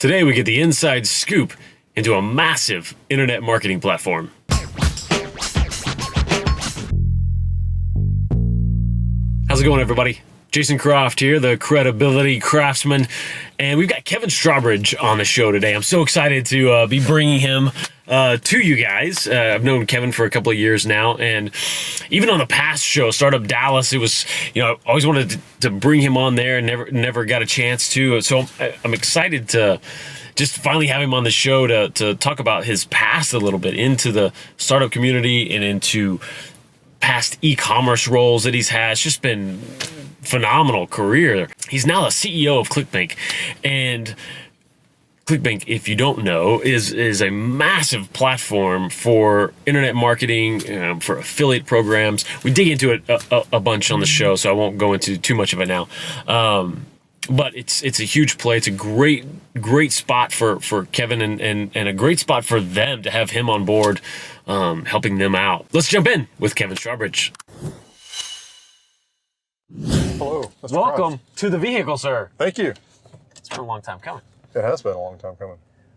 Today we get the inside scoop into a massive internet marketing platform. How's it going, everybody? Jason Croft here, the credibility craftsman, and we've got Kevin Strawbridge on the show today. I'm so excited to be bringing him to you guys. I've known Kevin for a couple of years now, and even on the past show, Startup Dallas, it was, I always wanted to bring him on there and never got a chance to. So I'm excited to just finally have him on the show to talk about his past a little bit into the startup community and into past e-commerce roles that he's had. It's just been phenomenal career. He's now the CEO of ClickBank, and ClickBank, if you don't know, is a massive platform for internet marketing, for affiliate programs. We dig into it a bunch on the show, so I won't go into too much of it now. But it's a huge play. It's a great spot for Kevin and a great spot for them to have him on board, helping them out. Let's jump in with Kevin Strawbridge. Hello. Mr. Welcome Croft. to the vehicle, sir. Thank you. It's been a long time coming. It has been a long time coming.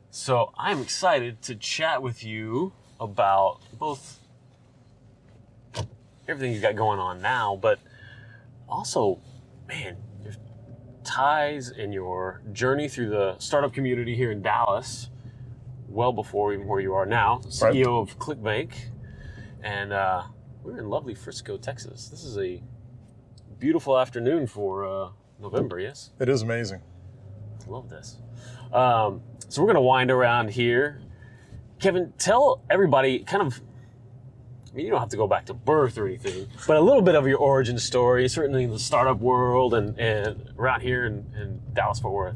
So I'm excited to chat with you about both everything you got going on now, but also, man, your ties and your journey through the startup community here in Dallas, well before even where you are now, CEO of ClickBank, and we're in lovely Frisco, Texas. This is a beautiful afternoon for November, yes? It is amazing. Love this. So we're going to wind around here. Kevin, tell everybody kind of, you don't have to go back to birth or anything, but a little bit of your origin story, certainly in the startup world and around here in Dallas-Fort Worth.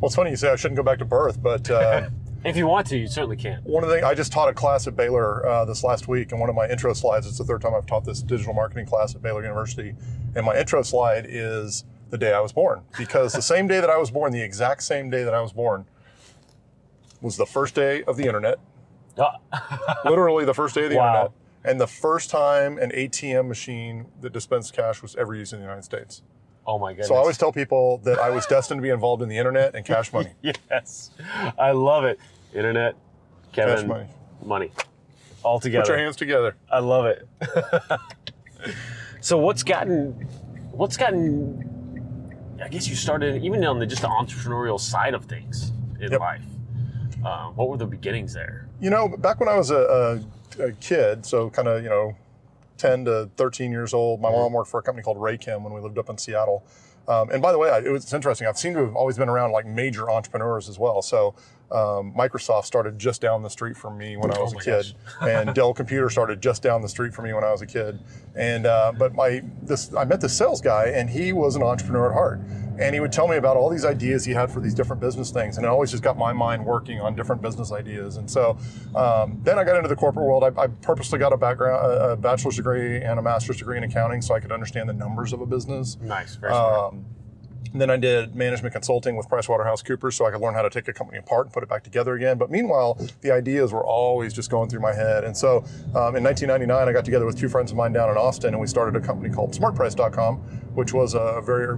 Well, it's funny you say I shouldn't go back to birth, but if you want to, you certainly can. one of the things, I just taught a class at Baylor this last week, and one of my intro slides, it's the third time I've taught this digital marketing class at Baylor University, and my intro slide is the day I was born, because the same day that I was born, the exact same day that I was born, was the first day of the internet. Literally the first day of the internet, and the first time an ATM machine that dispensed cash was ever used in the United States. Oh my goodness. So I always tell people that I was destined to be involved in the internet and cash money. Yes, I love it. Internet, Kevin, Cash money, all together. Put your hands together. I love it. So what's gotten, I guess you started even on just the entrepreneurial side of things in life. What were the beginnings there? Back when I was a kid, so kind of, 10 to 13 years old, my mom worked for a company called Raychem when we lived up in Seattle. And by the way, it's interesting. I've seemed to have always been around like major entrepreneurs as well. So Microsoft started just down the street from me when I was a kid, and Dell Computer started just down the street from me when I was a kid. And but I met this sales guy, and he was an entrepreneur at heart. And he would tell me about all these ideas he had for these different business things. And it always just got my mind working on different business ideas. And so then I got into the corporate world. I purposely got a bachelor's degree and a master's degree in accounting so I could understand the numbers of a business. Nice, very smart. And then I did management consulting with PricewaterhouseCoopers so I could learn how to take a company apart and put it back together again. But meanwhile, the ideas were always just going through my head. And so in 1999, I got together with two friends of mine down in Austin, and we started a company called SmartPrice.com, which was a very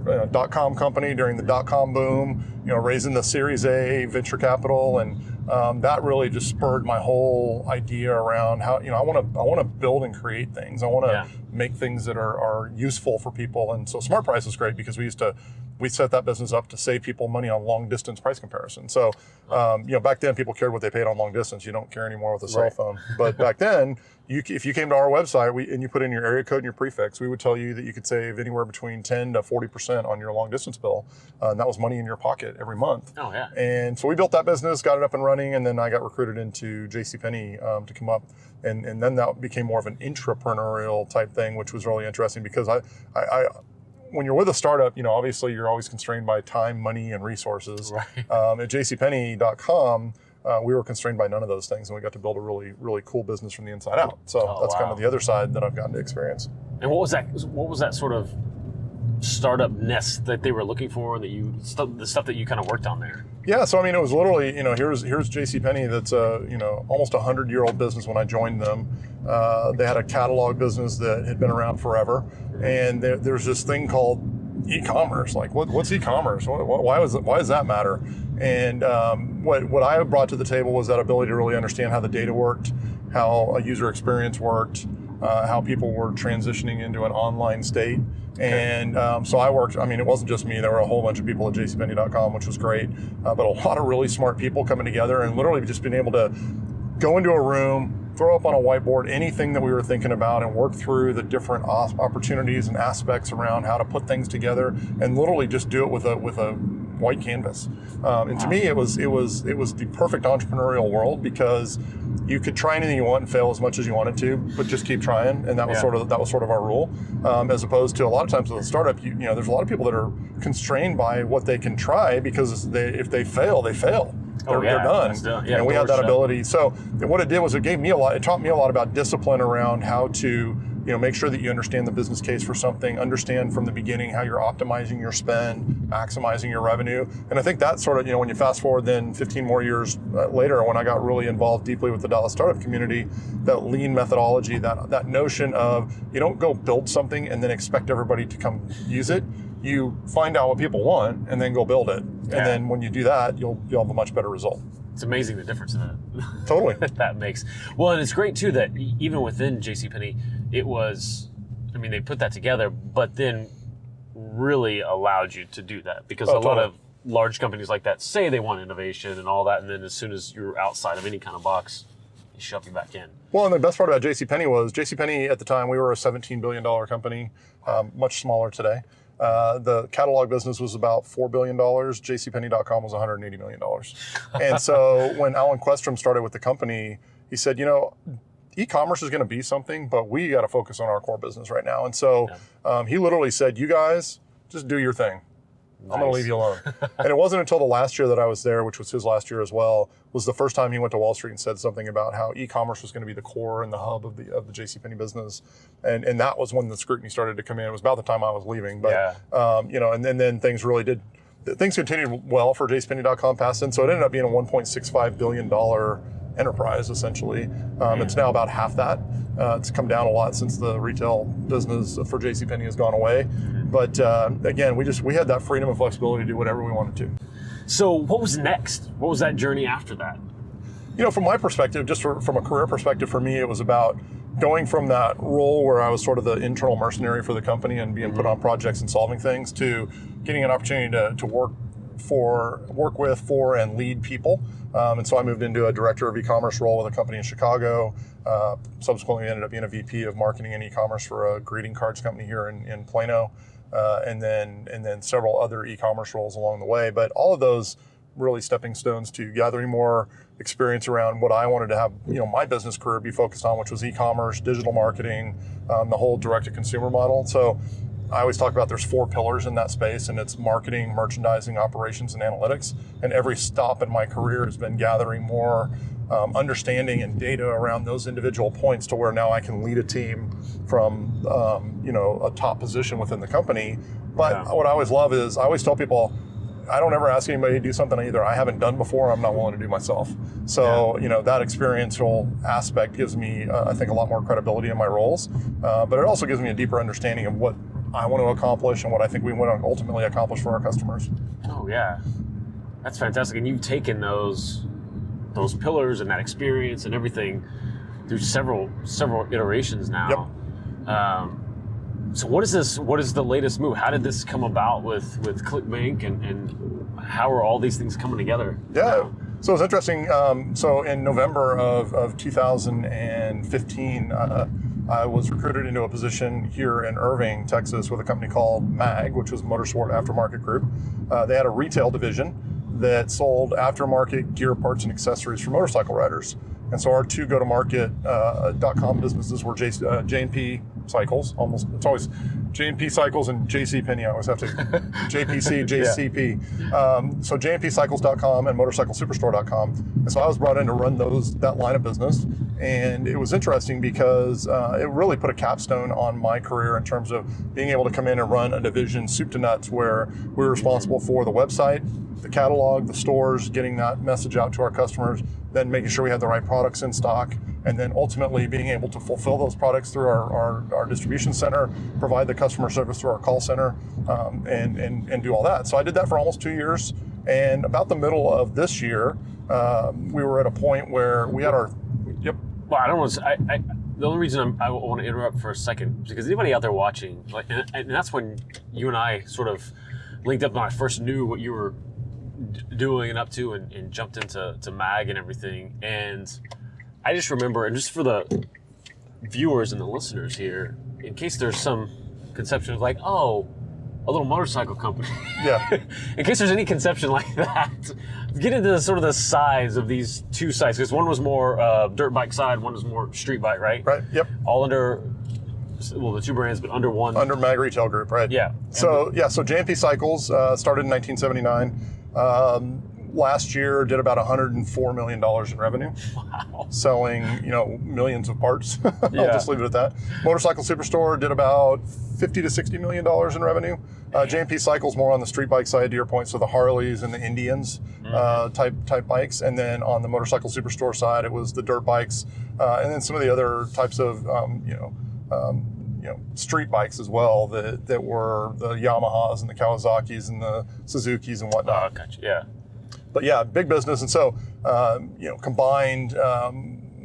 .com company during the .com boom, raising the Series A venture capital. And that really just spurred my whole idea around how, I want to build and create things. I want to make things that are useful for people. And so SmartPrice was great because we set that business up to save people money on long distance price comparison. So, back then people cared what they paid on long distance. You don't care anymore with a cell phone. But back then, if you came to our website and you put in your area code and your prefix, we would tell you that you could save anywhere between 10 to 40% on your long distance bill. And that was money in your pocket every month. Oh, yeah. And so we built that business, got it up and running, and then I got recruited into JCPenney to come up. And then that became more of an entrepreneurial type thing, which was really interesting because I when you're with a startup, obviously you're always constrained by time, money, and resources. Right. At JCPenney.com, we were constrained by none of those things, and we got to build a really, really cool business from the inside out. So that's kind of the other side that I've gotten to experience. And what was that sort of startup-ness that they were looking for, and the stuff that you kind of worked on there? Yeah, so it was literally, here's JCPenney that's almost 100-year-old business when I joined them. They had a catalog business that had been around forever, and there's this thing called e-commerce, like what's e-commerce? Why does that matter? And what I brought to the table was that ability to really understand how the data worked, how a user experience worked, how people were transitioning into an online state. And so I worked, I mean, it wasn't just me, there were a whole bunch of people at jcpenney.com, which was great, but a lot of really smart people coming together and literally just being able to go into a room, throw up on a whiteboard anything that we were thinking about and work through the different opportunities and aspects around how to put things together and literally just do it with a white canvas. And to me, it was the perfect entrepreneurial world because you could try anything you want and fail as much as you wanted to, but just keep trying. And that was sort of our rule, as opposed to a lot of times with a startup, you know, there's a lot of people that are constrained by what they can try because if they fail, they fail. They're done. Yeah, and we had that ability. So what it did was it taught me a lot about discipline around how to, you know, make sure that you understand the business case for something, understand from the beginning how you're optimizing your spend, maximizing your revenue. And I think that sort of, you know, when you fast forward then 15 more years later, when I got really involved deeply with the Dallas startup community, that lean methodology, that notion of you don't go build something and then expect everybody to come use it. You find out what people want and then go build it. And then when you do that, you'll have a much better result. It's amazing the difference in that. Totally. That makes. Well, and it's great too that even within JCPenney, it was, I mean, they put that together, but then really allowed you to do that because a lot of large companies like that say they want innovation and all that, and then as soon as you're outside of any kind of box, they shove you back in. Well, and the best part about JCPenney was JCPenney at the time, we were a $17 billion company, much smaller today. The catalog business was about $4 billion. JCPenney.com was $180 million. And so when Alan Questrom started with the company, he said, you know, e-commerce is going to be something, but we got to focus on our core business right now. And so he literally said, you guys just do your thing. Nice. I'm going to leave you alone. And it wasn't until the last year that I was there, which was his last year as well, was the first time he went to Wall Street and said something about how e-commerce was going to be the core and the hub of the JCPenney business. And that was when the scrutiny started to come in. It was about the time I was leaving. But, you know, and then things really did, things continued well for JCPenney.com past then. So it ended up being a $1.65 billion enterprise, essentially. It's now about half that. It's come down a lot since the retail business for JCPenney has gone away. But again, we had that freedom and flexibility to do whatever we wanted to. So what was next? What was that journey after that? You know, from my perspective, just from a career perspective, for me, it was about going from that role where I was sort of the internal mercenary for the company and being put on projects and solving things to getting an opportunity to work with, for, and lead people. And so I moved into a director of e-commerce role with a company in Chicago. Subsequently ended up being a VP of marketing and e-commerce for a greeting cards company here in Plano. And then several other e-commerce roles along the way. But all of those really stepping stones to gathering more experience around what I wanted to have, you know, my business career be focused on, which was e-commerce, digital marketing, the whole direct-to-consumer model. So I always talk about there's 4 pillars in that space, and it's marketing, merchandising, operations, and analytics. And every stop in my career has been gathering more understanding and data around those individual points to where now I can lead a team from, you know, a top position within the company. But what I always love is I always tell people, I don't ever ask anybody to do something either I haven't done before or I'm not willing to do myself. So, you know, that experiential aspect gives me, I think, a lot more credibility in my roles. But it also gives me a deeper understanding of what I want to accomplish and what I think we want to ultimately accomplish for our customers. Oh, yeah. That's fantastic. And you've taken those pillars and that experience and everything through several iterations now. Yep. So what is the latest move? How did this come about with ClickBank and how are all these things coming together? Yeah. So it's interesting. So in November of 2015, I was recruited into a position here in Irving, Texas with a company called MAG, which was Motorsport Aftermarket Group. They had a retail division that sold aftermarket gear, parts, and accessories for motorcycle riders. And so our two go-to-market .com businesses were JMP Cycles. It's always JMP Cycles and JCPenney. I always have to JPC, JCP. So JMPCycles.com and MotorcycleSuperstore.com. And so I was brought in to run that line of business. And it was interesting because it really put a capstone on my career in terms of being able to come in and run a division soup to nuts where we were responsible for the website, the catalog, the stores, getting that message out to our customers, then making sure we had the right products in stock, and then ultimately being able to fulfill those products through our distribution center, provide the customer service through our call center, and do all that. So I did that for almost 2 years. And about the middle of this year, we were at a point where we had our, yep. Well, I don't want to. The only reason I want to interrupt for a second is because anybody out there watching, like, and that's when you and I sort of linked up when I first knew what you were doing and up to, and jumped into MAG and everything. And I just remember, and just for the viewers and the listeners here, in case there's some conception of like, oh, a little motorcycle company. Yeah. In case there's any conception like that, get into sort of the size of these two sites, because one was more dirt bike side, one was more street bike, right? Right. Yep. All under, well, the two brands, but under one. Under MAG Retail Group, right? Yeah. So JMP Cycles started in 1979. Last year did about $104 million in revenue. Wow. Selling, millions of parts. I'll Yeah. just leave it at that. Motorcycle Superstore did about $50 to $60 million in revenue. JMP Cycles more on the street bike side, to your point, so the Harleys and the Indians type bikes. And then on the Motorcycle Superstore side, it was the dirt bikes, and then some of the other types of street bikes as well that were the Yamahas and the Kawasaki's and the Suzuki's and whatnot. Oh, gotcha. Yeah. But yeah, big business. And so, combined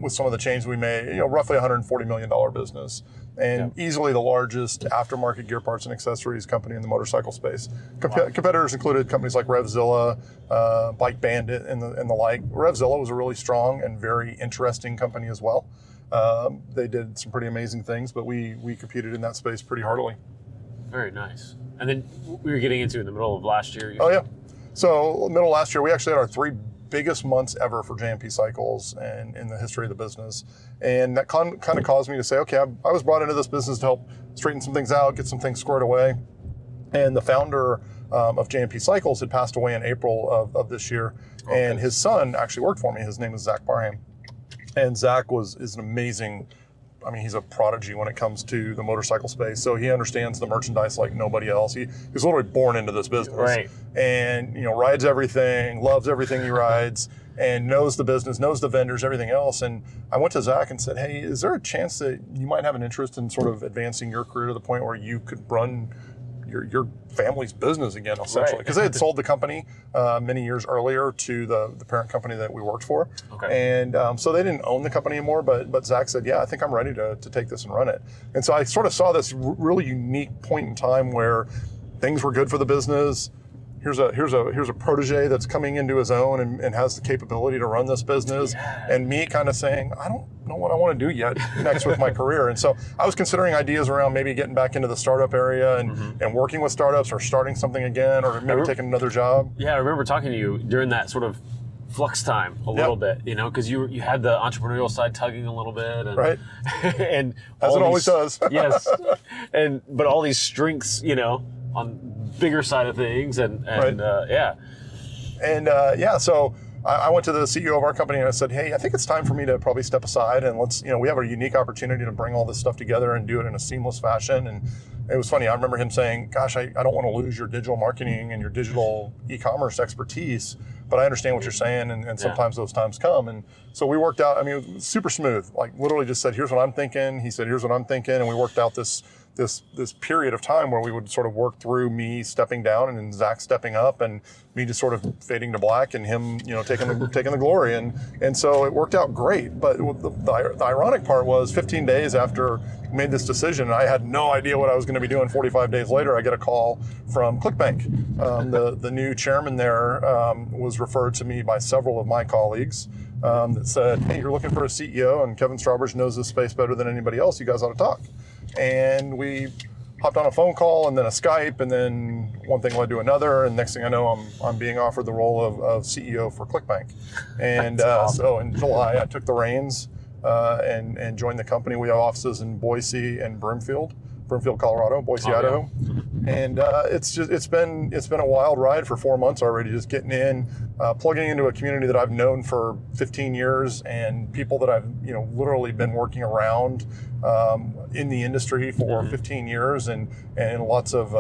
with some of the changes we made, roughly $140 million business, and easily the largest aftermarket gear parts and accessories company in the motorcycle space. Competitors included companies like Revzilla, Bike Bandit, and the like. Revzilla was a really strong and very interesting company as well. They did some pretty amazing things, but we competed in that space pretty heartily. Very nice. And then we were getting into in the middle of last year. Oh, yeah. So middle of last year, we actually had our 3 biggest months ever for JMP Cycles and in the history of the business. And that kind of caused me to say, okay, I was brought into this business to help straighten some things out, get some things squared away. And the founder of JMP Cycles had passed away in April of this year. Okay. And his son actually worked for me. His name is Zach Parham. And Zach is an amazing, he's a prodigy when it comes to the motorcycle space. So he understands the merchandise like nobody else. He's literally born into this business. Right. And, rides everything, loves everything he rides, and knows the business, knows the vendors, everything else. And I went to Zach and said, hey, is there a chance that you might have an interest in sort of advancing your career to the point where you could run your family's business again, essentially? Because they had sold the company many years earlier to the parent company that we worked for. Okay. And so they didn't own the company anymore, but Zach said, yeah, I think I'm ready to take this and run it. And so I sort of saw this really unique point in time where things were good for the business. Here's a protege that's coming into his own and has the capability to run this business. Yeah. And me kind of saying, I don't know what I want to do yet next with my career. And so I was considering ideas around maybe getting back into the startup area and working with startups or starting something again, or maybe taking another job. Yeah, I remember talking to you during that sort of flux time a little bit, because you had the entrepreneurial side tugging a little bit, and, right? And as it always does. Yes, but all these strengths, on bigger side of things, and right. So I went to the CEO of our company and I said, hey, I think it's time for me to probably step aside and let's, we have a unique opportunity to bring all this stuff together and do it in a seamless fashion. And it was funny. I remember him saying, gosh, I don't want to lose your digital marketing and your digital e-commerce expertise, but I understand what you're saying. And sometimes those times come. And so we worked out, it was super smooth, like literally just said, here's what I'm thinking. He said, here's what I'm thinking. And we worked out this period of time where we would sort of work through me stepping down and then Zach stepping up and me just sort of fading to black and him, taking the glory. And so it worked out great. But the ironic part was 15 days after I made this decision, I had no idea what I was going to be doing. 45 days later, I get a call from ClickBank. The new chairman there was referred to me by several of my colleagues that said, hey, you're looking for a CEO and Kevin Strawbridge knows this space better than anybody else. You guys ought to talk. And we hopped on a phone call and then a Skype, and then one thing led to another. And next thing I know, I'm being offered the role of CEO for ClickBank. And awesome. So in July, I took the reins and joined the company. We have offices in Boise and Broomfield, Colorado, Boise, Idaho. And it's been a wild ride for 4 months already, just getting in, plugging into a community that I've known for 15 years and people that I've literally been working around in the industry for 15 years, and lots of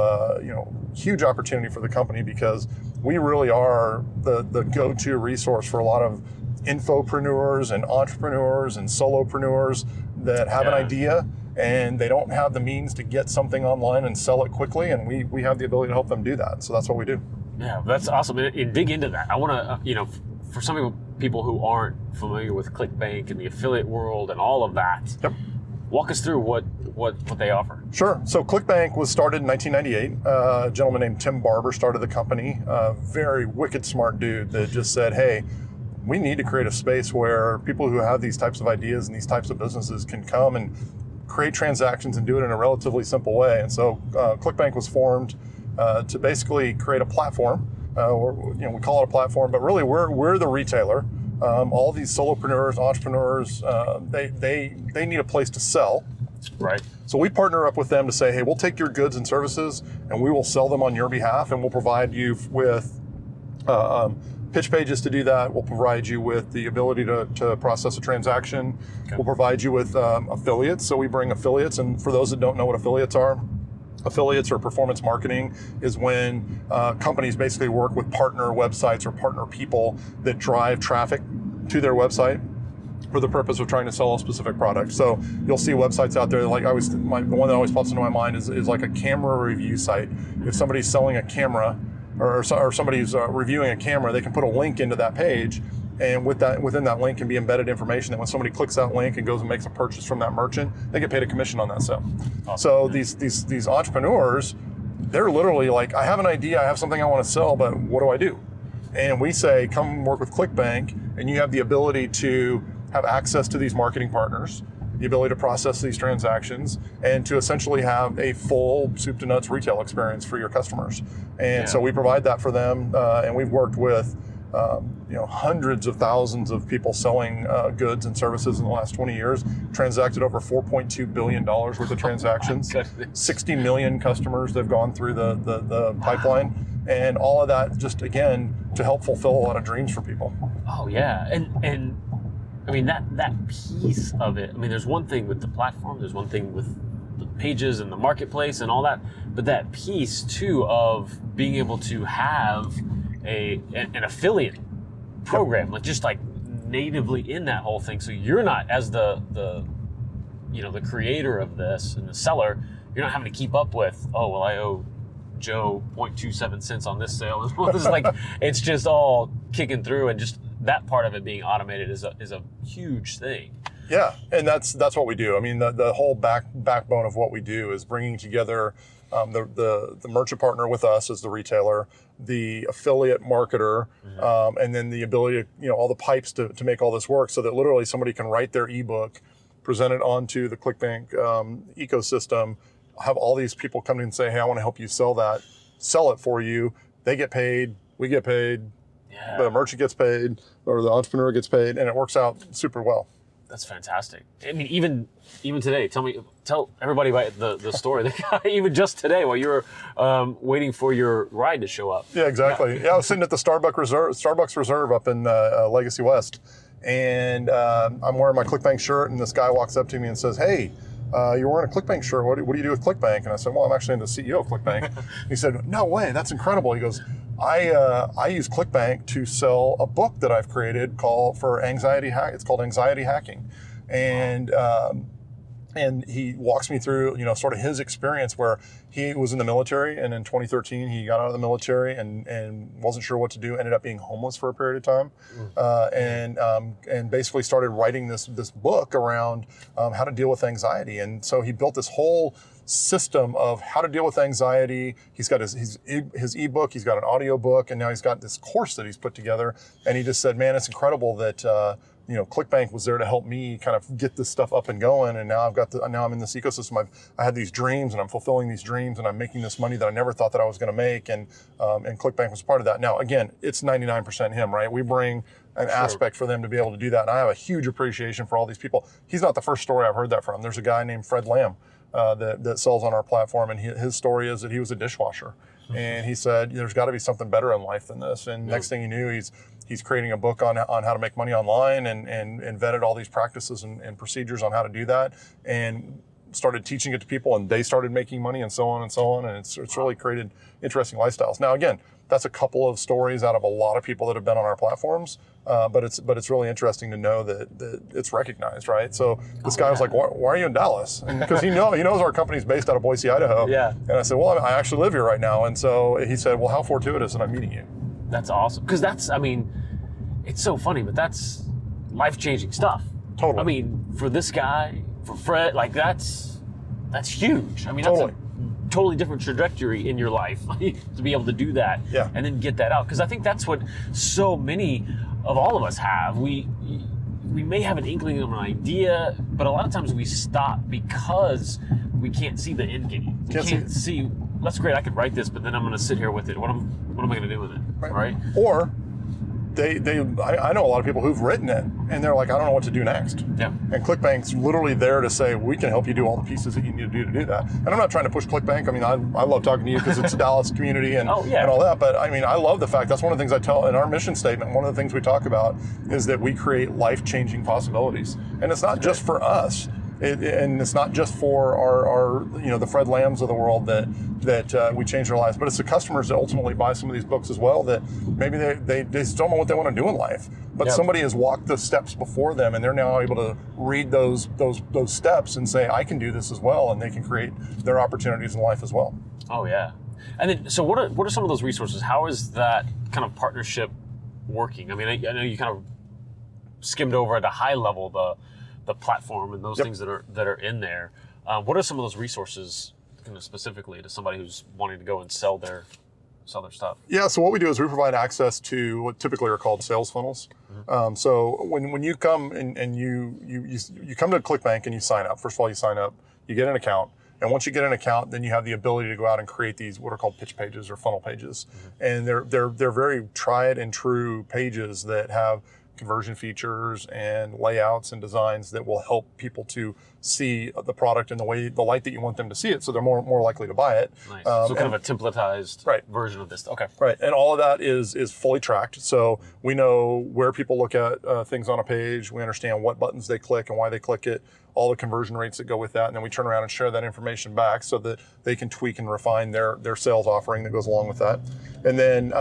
huge opportunity for the company, because we really are the go-to resource for a lot of infopreneurs and entrepreneurs and solopreneurs that have an idea and they don't have the means to get something online and sell it quickly, and we have the ability to help them do that. So that's what we do. Yeah, that's awesome. And dig into that. I want to, for some people who aren't familiar with ClickBank and the affiliate world and all of that, walk us through what they offer. Sure. So ClickBank was started in 1998. A gentleman named Tim Barber started the company. A very wicked smart dude that just said, hey, we need to create a space where people who have these types of ideas and these types of businesses can come and create transactions and do it in a relatively simple way. And so ClickBank was formed to basically create a platform. We call it a platform, but really we're the retailer. All these solopreneurs, entrepreneurs, they need a place to sell. Right. So we partner up with them to say, hey, we'll take your goods and services and we will sell them on your behalf, and we'll provide you with pitch pages to do that. We'll provide you with the ability to process a transaction. Okay. We'll provide you with affiliates. So we bring affiliates, and for those that don't know what affiliates are, affiliates or performance marketing is when companies basically work with partner websites or partner people that drive traffic to their website for the purpose of trying to sell a specific product. So you'll see websites out there, like the one that always pops into my mind is like a camera review site. If somebody's selling a camera, or somebody's reviewing a camera, they can put a link into that page, and within that link can be embedded information that when somebody clicks that link and goes and makes a purchase from that merchant, they get paid a commission on that sale. Awesome. So these entrepreneurs, they're literally like, I have an idea, I have something I want to sell, but what do I do? And we say, come work with ClickBank, and you have the ability to have access to these marketing partners, the ability to process these transactions, and to essentially have a full soup to nuts retail experience for your customers. And so we provide that for them, and we've worked with hundreds of thousands of people selling goods and services in the last 20 years, transacted over $4.2 billion worth of transactions, 60 million customers that have gone through the pipeline, and all of that just, again, to help fulfill a lot of dreams for people. Oh yeah, and I mean, that piece of it, I mean, there's one thing with the platform, there's one thing with the pages and the marketplace and all that, but that piece too of being able to have an affiliate program, like just like natively in that whole thing. So you're not, as the creator of this and the seller, you're not having to keep up with, oh, well, I owe Joe 0.27 cents on this sale. It's like, it's just all kicking through, and just that part of it being automated is a huge thing. Yeah, and that's what we do. I mean, the whole backbone of what we do is bringing together the merchant partner with us as the retailer, the affiliate marketer, and then the ability to, all the pipes to make all this work, so that literally somebody can write their ebook, present it onto the ClickBank ecosystem, have all these people come in and say, hey, I want to help you sell it for you. They get paid, we get paid, the merchant gets paid, or the entrepreneur gets paid, and it works out super well. That's fantastic. I mean, even today, tell everybody about the story. Even just today, while you were waiting for your ride to show up. Yeah, exactly. Yeah, I was sitting at the Starbucks Reserve up in Legacy West, and I'm wearing my ClickBank shirt, and this guy walks up to me and says, "Hey, you're wearing a ClickBank shirt. What do you do with ClickBank?" And I said, "Well, I'm actually the CEO of ClickBank." He said, "No way, that's incredible." He goes, I use ClickBank to sell a book that I've created for anxiety hack. It's called Anxiety Hacking, and he walks me through, sort of his experience where he was in the military, and in 2013 he got out of the military and wasn't sure what to do. Ended up being homeless for a period of time, and basically started writing this book around how to deal with anxiety. And so he built this whole system of how to deal with anxiety. He's got his ebook, he's got an audio book, and now he's got this course that he's put together. And he just said, man, it's incredible that ClickBank was there to help me kind of get this stuff up and going. And now I'm in this ecosystem. I had these dreams, and I'm fulfilling these dreams, and I'm making this money that I never thought that I was going to make. And ClickBank was part of that. Now, again, it's 99% him, right? We bring an aspect for them to be able to do that. And I have a huge appreciation for all these people. He's not the first story I've heard that from. There's a guy named Fred Lamb. that sells on our platform, and his story is that he was a dishwasher, and he said there's got to be something better in life than this. And next thing you knew, he's creating a book on how to make money online, and vetted all these practices and procedures on how to do that, and started teaching it to people, and they started making money, and so on and so on. And it's really created interesting lifestyles. Now, again, that's a couple of stories out of a lot of people that have been on our platforms. But it's really interesting to know that it's recognized, right? So this guy was like, why are you in Dallas? Because he knows our company's based out of Boise, Idaho. Yeah. And I said, well, I actually live here right now. And so he said, well, how fortuitous that I'm meeting you. That's awesome. Because it's so funny, but that's life-changing stuff. Totally. I mean, for this guy, for Fred, like that's huge. I mean, Totally. that's a totally different trajectory in your life to be able to do that, Yeah. and then get that out. Because I think that's what so many of all of us have. We may have an inkling of an idea, but a lot of times we stop because we can't see the end game. We can't see. That's great. I could write this, but then I'm going to sit here with it. What am I going to do with it? Right? Or I know a lot of people who've written it, and they're like, I don't know what to do next. Yeah. And ClickBank's literally there to say, we can help you do all the pieces that you need to do that. And I'm not trying to push ClickBank. I mean, I love talking to you because it's a Dallas community and all that. But I mean, I love the fact, that's one of the things I tell in our mission statement. One of the things we talk about is that we create life-changing possibilities. And it's not just for us. And it's not just for our the Fred Lambs of the world that we change their lives, but it's the customers that ultimately buy some of these books as well, that maybe they just don't know what they want to do in life, but somebody has walked the steps before them, and they're now able to read those steps and say, I can do this as well, and they can create their opportunities in life as well. Oh yeah. And then, so what are some of those resources? How is that kind of partnership working? I mean, I know you kind of skimmed over at a high level the platform and those things that are in there. What are some of those resources kind of specifically to somebody who's wanting to go and sell their stuff? Yeah, so what we do is we provide access to what typically are called sales funnels. Mm-hmm. So when you come and you come to ClickBank and you sign up, first of all, you sign up, you get an account. And once you get an account, then you have the ability to go out and create these what are called pitch pages or funnel pages. Mm-hmm. And they're very tried and true pages that have conversion features and layouts and designs that will help people to see the product in the light that you want them to see it, so they're more likely to buy it. Nice. So kind of a templatized version of this. Okay. Right, and all of that is fully tracked. So we know where people look at things on a page. We understand what buttons they click and why they click it, all the conversion rates that go with that, and then we turn around and share that information back so that they can tweak and refine their sales offering that goes along with that. And then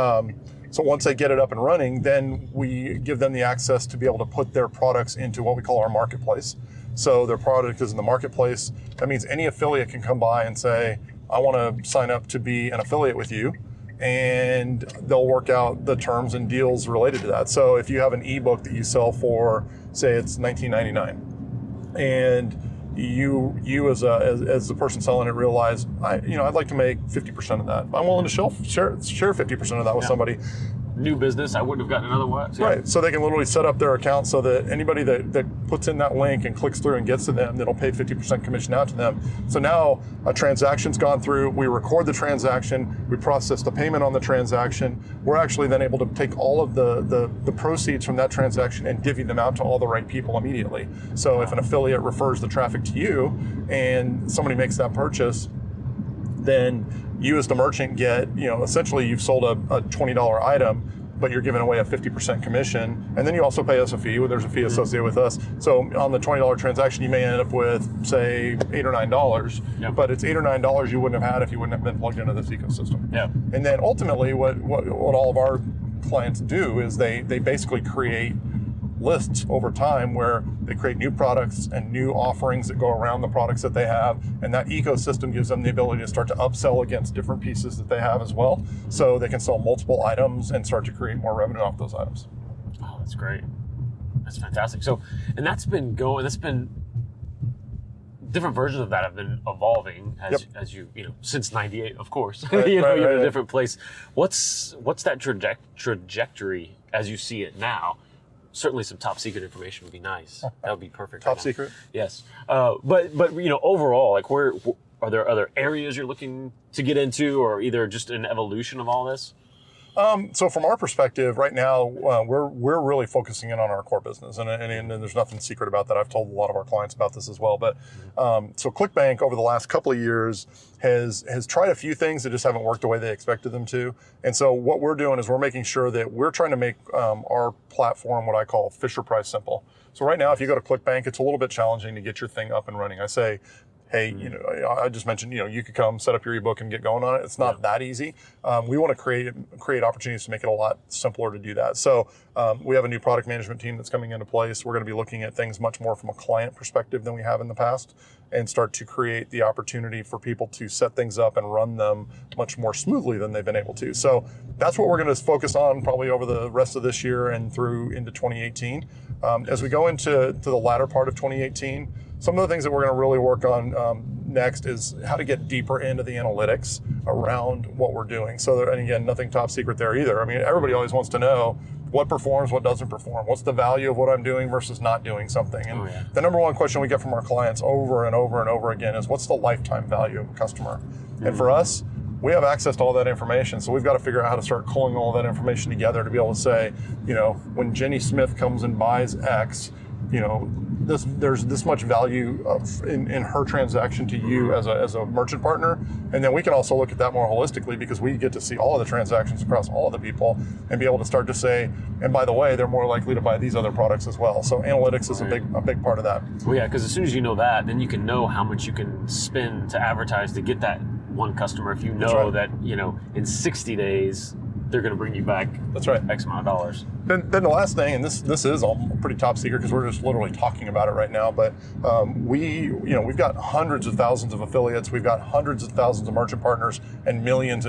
so once they get it up and running, then we give them the access to be able to put their products into what we call our marketplace. So their product is in the marketplace. That means any affiliate can come by and say, I want to sign up to be an affiliate with you, and they'll work out the terms and deals related to that. So if you have an ebook that you sell for, say it's $19.99, and you as the person selling it realize, I'd like to make 50% of that. I'm willing to share 50% of that with somebody. New business, I wouldn't have gotten another one. Yeah. Right, so they can literally set up their account so that anybody that puts in that link and clicks through and gets to them, that'll pay 50% commission out to them. So now a transaction's gone through, we record the transaction, we process the payment on the transaction. We're actually then able to take all of the proceeds from that transaction and divvy them out to all the right people immediately. So if an affiliate refers the traffic to you and somebody makes that purchase, then you as the merchant get, essentially you've sold a $20 item, but you're giving away a 50% commission. And then you also pay us a fee. There's a fee associated with us. So on the $20 transaction, you may end up with, say, $8 or $9, but it's $8 or $9 you wouldn't have had if you wouldn't have been plugged into this ecosystem. Yeah. And then ultimately what all of our clients do is they basically create lists over time where they create new products and new offerings that go around the products that they have, and that ecosystem gives them the ability to start to upsell against different pieces that they have as well, so they can sell multiple items and start to create more revenue off those items. Oh, that's great. That's fantastic. So, and that's been different versions of that have been evolving as you since '98, of course. You're in a different place. What's that trajectory as you see it now? Certainly some top secret information would be nice. That would be perfect. Top secret? Yes. But overall, like, where are there other areas you're looking to get into, or either just an evolution of all this? So from our perspective, right now, we're really focusing in on our core business, and there's nothing secret about that. I've told a lot of our clients about this as well. But so ClickBank over the last couple of years has tried a few things that just haven't worked the way they expected them to. And so what we're doing is we're making sure that we're trying to make our platform what I call Fisher Price simple. So right now, if you go to ClickBank, it's a little bit challenging to get your thing up and running. I say, hey, I just mentioned, you could come set up your ebook and get going on it. It's not that easy. We want to create opportunities to make it a lot simpler to do that. So we have a new product management team that's coming into place. We're going to be looking at things much more from a client perspective than we have in the past, and start to create the opportunity for people to set things up and run them much more smoothly than they've been able to. So that's what we're going to focus on probably over the rest of this year and through into 2018. As we go into the latter part of 2018, some of the things that we're going to really work on next is how to get deeper into the analytics around what we're doing. So, and again, nothing top secret there either. I mean, everybody always wants to know what performs, what doesn't perform. What's the value of what I'm doing versus not doing something? And the number one question we get from our clients over and over and over again is, what's the lifetime value of a customer? And for us, we have access to all that information. So we've got to figure out how to start pulling all that information together to be able to say, when Jenny Smith comes and buys X, there's this much value in her transaction to you as a merchant partner. And then we can also look at that more holistically, because we get to see all of the transactions across all of the people and be able to start to say, and by the way, they're more likely to buy these other products as well. So analytics is a big part of that. Well, yeah, because as soon as you know that, then you can know how much you can spend to advertise to get that one customer. If you know that, in 60 days, they're going to bring you back X amount of dollars. Then the last thing, and this is all pretty top secret because we're just literally talking about it right now, but we've got hundreds of thousands of affiliates, we've got hundreds of thousands of merchant partners, and millions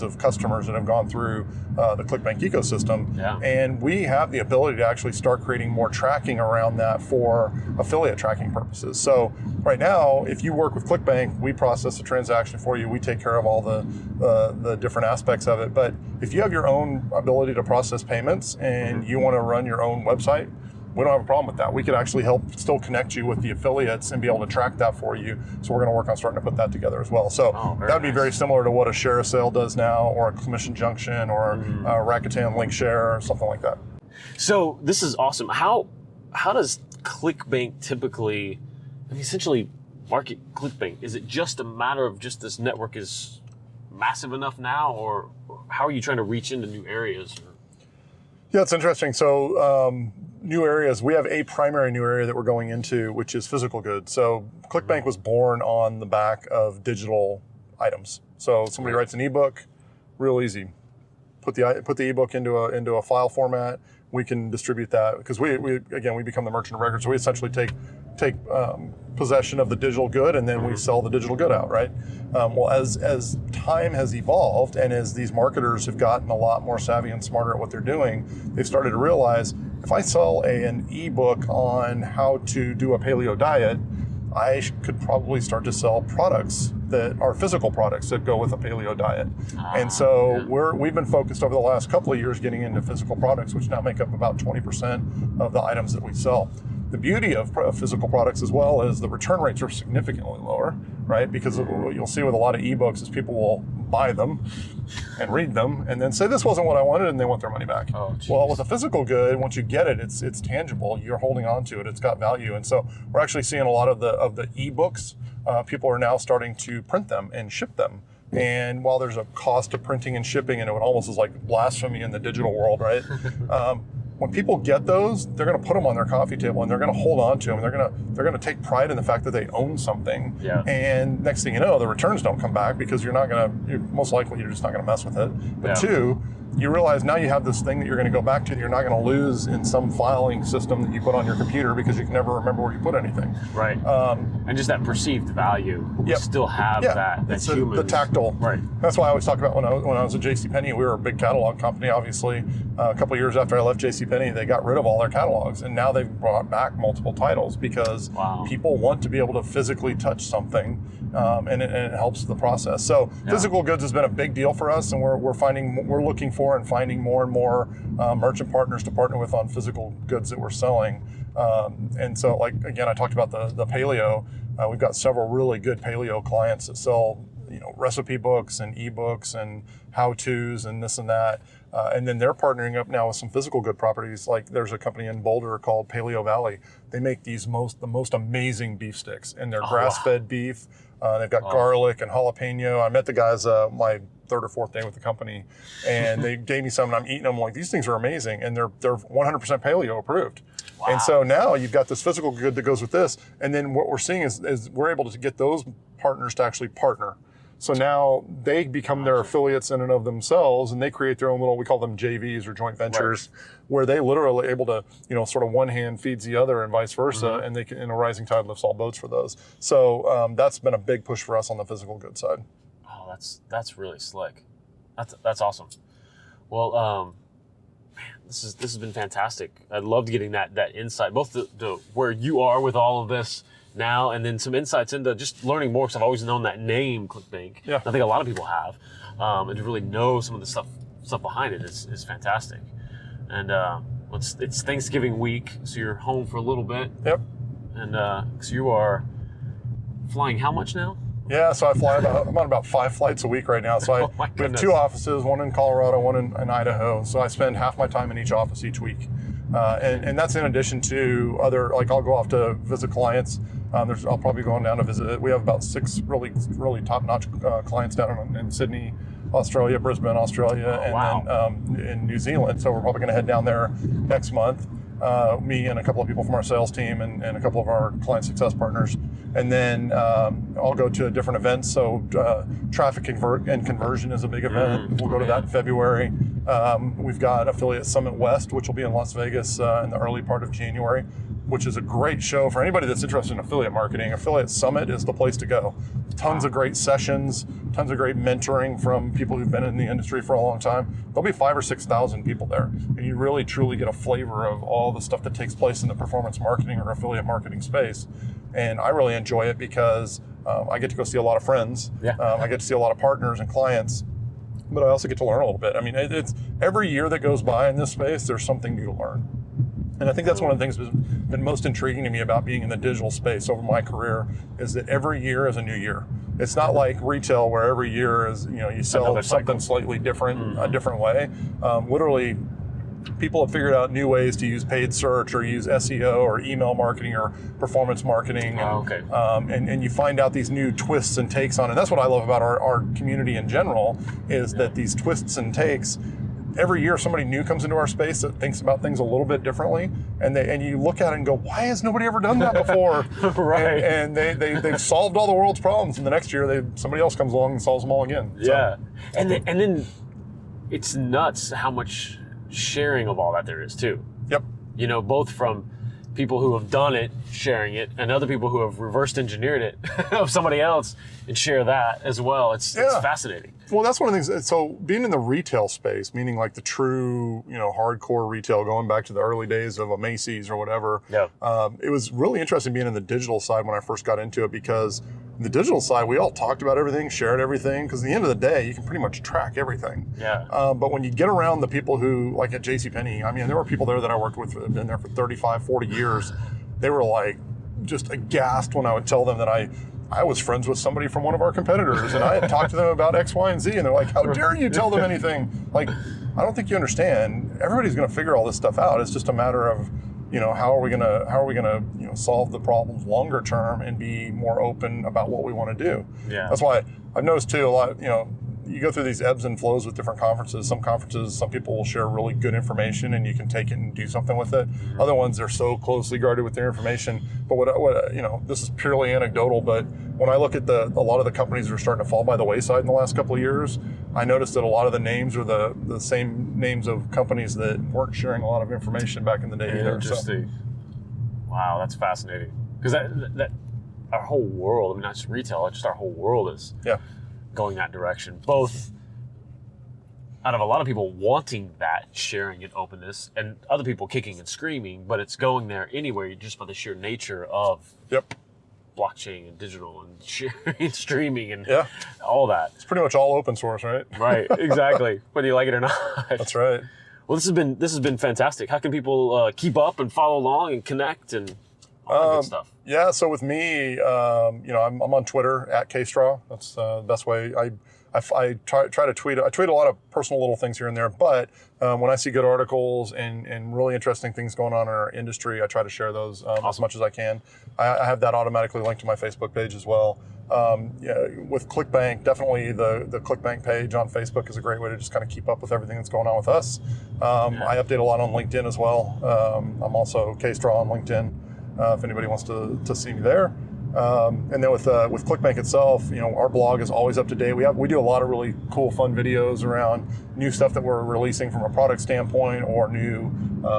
of customers that have gone through the ClickBank ecosystem. Yeah. And we have the ability to actually start creating more tracking around that for affiliate tracking purposes. So right now, if you work with ClickBank, we process the transaction for you. We take care of all the different aspects of it. But if you have your own ability to process payments and you want to run your own website, we don't have a problem with that. We could actually help still connect you with the affiliates and be able to track that for you. So we're going to work on starting to put that together as well. So that would be very similar to what a share a sale does now, or a commission junction, or a Rakuten link share, or something like that. So this is awesome. How does ClickBank typically, essentially market ClickBank? Is it just a matter of just this network is massive enough now, or how are you trying to reach into new areas? Yeah, it's interesting. So new areas, we have a primary new area that we're going into, which is physical goods. So ClickBank was born on the back of digital items. So somebody writes an ebook, real easy. Put the ebook into a file format. We can distribute that because we become the merchant of record. So we essentially take possession of the digital good, and then we sell the digital good out, right? Well, as time has evolved, and as these marketers have gotten a lot more savvy and smarter at what they're doing, they've started to realize, if I sell an ebook on how to do a paleo diet, I could probably start to sell products that are physical products that go with a paleo diet. And so we've been focused over the last couple of years getting into physical products, which now make up about 20% of the items that we sell. The beauty of physical products as well is the return rates are significantly lower, right? Because what you'll see with a lot of ebooks is people will buy them and read them and then say, this wasn't what I wanted, and they want their money back. Well, with a physical good, once you get it, it's tangible. You're holding on to it. It's got value. And so we're actually seeing a lot of the ebooks. People are now starting to print them and ship them. And while there's a cost to printing and shipping, and it almost is like blasphemy in the digital world, right? When people get those, they're going to put them on their coffee table and they're going to hold on to them. They're going to take pride in the fact that they own something. Yeah. And next thing you know, the returns don't come back because you're most likely just not going to mess with it. But two, you realize now you have this thing that you're going to go back to that you're not going to lose in some filing system that you put on your computer because you can never remember where you put anything. Right. And just that perceived value. You still have that human. The tactile. Right. That's why I always talk about when I was at JCPenney, we were a big catalog company, obviously. A couple of years after I left JCPenney, they got rid of all their catalogs, and now they've brought back multiple titles because people want to be able to physically touch something, and it helps the process. So physical goods has been a big deal for us, and we're looking for and finding more and more merchant partners to partner with on physical goods that we're selling. And so, like, again, I talked about the paleo. We've got several really good paleo clients that sell recipe books and ebooks and how-tos and this and that. And then they're partnering up now with some physical good properties. Like there's a company in Boulder called Paleo Valley. They make the most amazing beef sticks, and they're grass-fed beef. They've got garlic and jalapeno. I met the guys my third or fourth day with the company, and they gave me some, and I'm eating them. Like, these things are amazing, and they're 100% paleo approved. Wow. And so now you've got this physical good that goes with this, and then what we're seeing is we're able to get those partners to actually partner. So now they become their affiliates in and of themselves, and they create their own little, we call them JVs or joint ventures, where they literally are able to, sort of one hand feeds the other and vice versa, and they can, in a rising tide lifts all boats for those. So that's been a big push for us on the physical goods side. Oh, that's really slick. That's awesome. Well, man, this has been fantastic. I loved getting that insight, both the where you are with all of this now, and then some insights into just learning more, because I've always known that name, ClickBank. Yeah. I think a lot of people have, and to really know some of the stuff behind it is fantastic. And it's Thanksgiving week, so you're home for a little bit. Yep. And so you are flying how much now? Yeah, so I'm on about 5 flights a week right now. So we have 2 offices, one in Colorado, one in Idaho. So I spend half my time in each office each week. And that's in addition to other, like I'll go off to visit clients. I'll probably go on down to visit. We have about 6 really, really top-notch clients down in Sydney, Australia, Brisbane, Australia, and then in New Zealand. So we're probably going to head down there next month. Me and a couple of people from our sales team and a couple of our client success partners. And then I'll go to different events. So traffic and conversion is a big event. We'll go to that in February. We've got Affiliate Summit West, which will be in Las Vegas in the early part of January, which is a great show for anybody that's interested in affiliate marketing. Affiliate Summit is the place to go. Tons of great sessions, tons of great mentoring from people who've been in the industry for a long time. There'll be 5,000 or 6,000 people there, and you really truly get a flavor of all the stuff that takes place in the performance marketing or affiliate marketing space. And I really enjoy it because I get to go see a lot of friends. Yeah. I get to see a lot of partners and clients, but I also get to learn a little bit. I mean, it's every year that goes by in this space, there's something new to learn. And I think that's one of the things that's been most intriguing to me about being in the digital space over my career, is that every year is a new year. It's not like retail where every year is, you sell something slightly different, a different way. Literally, people have figured out new ways to use paid search or use SEO or email marketing or performance marketing. And you find out these new twists and takes on it. And that's what I love about our community in general, is that these twists and takes, every year somebody new comes into our space that thinks about things a little bit differently, and you look at it and go, why has nobody ever done that before? Right. And they've solved all the world's problems, and the next year somebody else comes along and solves them all again. Yeah. So. And then it's nuts how much sharing of all that there is too. Yep. Both from people who have done it, sharing it, and other people who have reversed engineered it of somebody else and share that as well. It's fascinating. Well, that's one of the things. So being in the retail space, meaning like the true, hardcore retail, going back to the early days of a Macy's or whatever. Yeah. It was really interesting being in the digital side when I first got into it, because in the digital side, we all talked about everything, shared everything, because at the end of the day, you can pretty much track everything. Yeah. But when you get around the people who, like at JCPenney, I mean, there were people there that I worked with that have been there for 35, 40 years. They were like just aghast when I would tell them that I was friends with somebody from one of our competitors, and I had talked to them about X, Y, and Z, and they're like, how dare you tell them anything? Like, I don't think you understand. Everybody's going to figure all this stuff out. It's just a matter of, how are we going to solve the problems longer term and be more open about what we want to do. Yeah. That's why I've noticed too, a lot, you go through these ebbs and flows with different conferences. Some conferences, some people will share really good information and you can take it and do something with it. Mm-hmm. Other ones, they're so closely guarded with their information. But what this is purely anecdotal, but when I look at a lot of the companies that are starting to fall by the wayside in the last couple of years, I noticed that a lot of the names are the same names of companies that weren't sharing a lot of information back in the day either. Interesting. So. Wow, that's fascinating. Because that our whole world, I mean, not just retail, just our whole world is going that direction. Both out of a lot of people wanting that sharing and openness, and other people kicking and screaming, but it's going there anyway just by the sheer nature of blockchain and digital and sharing and streaming and all that. It's pretty much all open source, right? Right, exactly. Whether you like it or not. That's right. Well, this has been fantastic. How can people keep up and follow along and connect and all that good stuff? Yeah, so with me, I'm on Twitter @KStraw. That's the best way. I try to tweet. I tweet a lot of personal little things here and there, but when I see good articles and really interesting things going on in our industry, I try to share those as much as I can. I have that automatically linked to my Facebook page as well. With ClickBank, definitely the ClickBank page on Facebook is a great way to just kind of keep up with everything that's going on with us. I update a lot on LinkedIn as well. I'm also K-Straw on LinkedIn if anybody wants to see me there. And then with ClickBank itself, our blog is always up to date. We do a lot of really cool, fun videos around new stuff that we're releasing from a product standpoint or new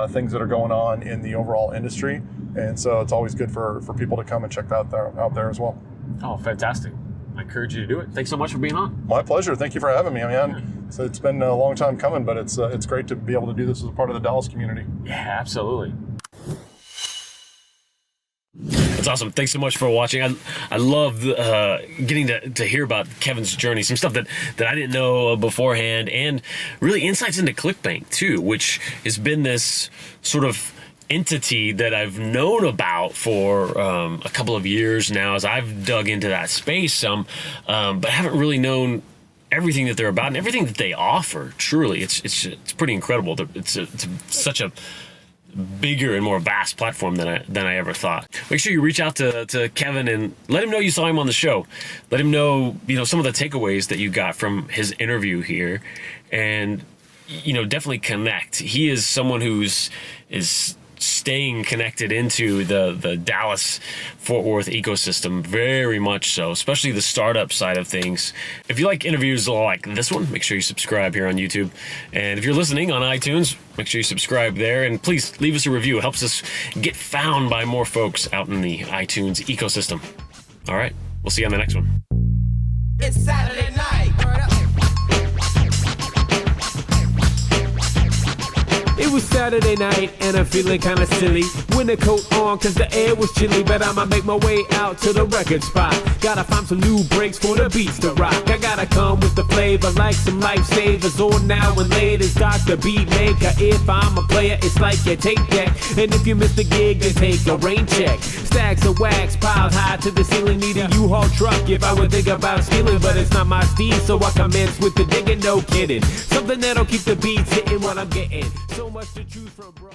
things that are going on in the overall industry. And so it's always good for people to come and check that out there as well. Oh, fantastic. I encourage you to do it. Thanks so much for being on. My pleasure. Thank you for having me. So it's been a long time coming, but it's great to be able to do this as a part of the Dallas community. Yeah, absolutely. It's awesome. Thanks so much for watching. I love getting to hear about Kevin's journey, some stuff that I didn't know beforehand, and really insights into ClickBank too, which has been this sort of entity that I've known about for a couple of years now as I've dug into that space some, but haven't really known everything that they're about and everything that they offer. Truly, it's pretty incredible. It's such a bigger and more vast platform than I ever thought. Make sure you reach out to Kevin and let him know you saw him on the show. Let him know, some of the takeaways that you got from his interview here, and definitely connect. He is someone is staying connected into the Dallas Fort Worth ecosystem, very much so, especially the startup side of things. If you like interviews like this one, make sure you subscribe here on YouTube. And if you're listening on iTunes, make sure you subscribe there, and please leave us a review. It helps us get found by more folks out in the iTunes ecosystem. All right, we'll see you on the next one. It's Saturday night. It was Saturday night and I'm feeling kinda silly. Winter coat on cause the air was chilly, but I'ma make my way out to the record spot. Gotta find some new breaks for the beats to rock. I gotta come with the flavor like some lifesavers. On now and late is Dr. Beatmaker. If I'm a player, it's like your tape deck. And if you miss the gig, then take a rain check. Stacks of wax piled high to the ceiling, need a U-Haul truck if I would think about stealing. But it's not my steed, so I commence with the digging, no kidding. Something that'll keep the beats hitting what I'm getting. So much to choose from, bro.